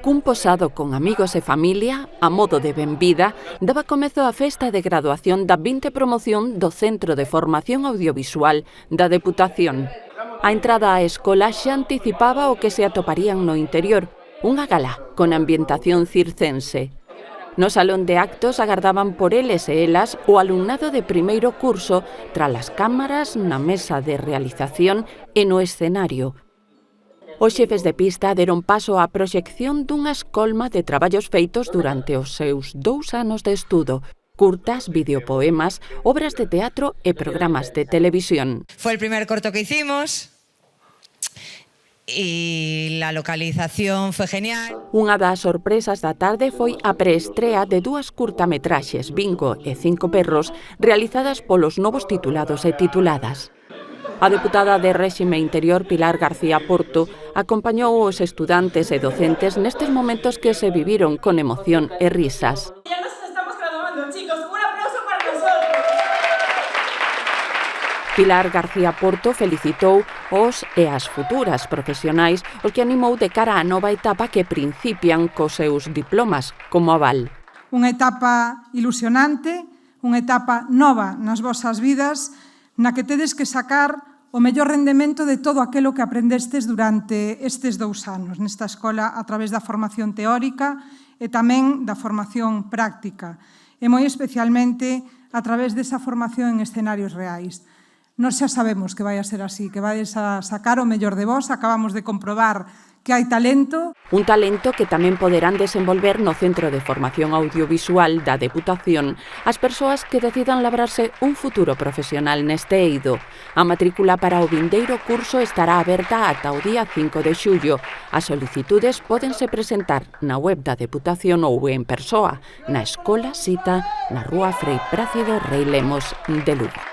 Cun posado con amigos e familia, a modo de benvida, daba comezo a festa de graduación da 20 promoción do Centro de Formación Audiovisual da Deputación. A entrada á escola xa anticipaba o que se atoparían no interior, unha gala con ambientación circense. No salón de actos agardaban por eles e elas o alumnado de primeiro curso tras as cámaras na mesa de realización e no escenario. Os xefes de pista deron paso á proxección dunha escolma de traballos feitos durante os seus 2 anos de estudo, curtas, videopoemas, obras de teatro e programas de televisión. Fue el primer corto que hicimos y la localización fue genial. Unha das sorpresas da tarde foi a preestrea de 2 curtametraxes, Bingo e 5 perros, realizadas polos novos titulados e tituladas. A deputada de Réxime Interior, Pilar García Porto, acompañou os estudantes e docentes nestes momentos que se viviron con emoción e risas. Ya nos estamos graduando, chicos. Un aplauso para nosotros. Pilar García Porto felicitou os e as futuras profesionais, os que animou de cara á nova etapa que principian cos seus diplomas como aval. Unha etapa ilusionante, unha etapa nova nas vosas vidas, na que tedes que sacar o mellor rendemento de todo aquilo que aprendestes durante estes 2 anos nesta escola a través da formación teórica e tamén da formación práctica, e moi especialmente a través desa formación en escenarios reais. Nós xa sabemos que vai a ser así, que vais a sacar o mellor de vós, acabamos de comprobar que hai talento. Un talento que tamén poderán desenvolver no Centro de Formación Audiovisual da Deputación as persoas que decidan labrarse un futuro profesional neste eido. A matrícula para o vindeiro curso estará aberta ata o día 5 de xullo. As solicitudes pódense presentar na web da Deputación ou en persoa, na Escola Cita, na Rúa Frei Plácido Rei Lemos de Lugo.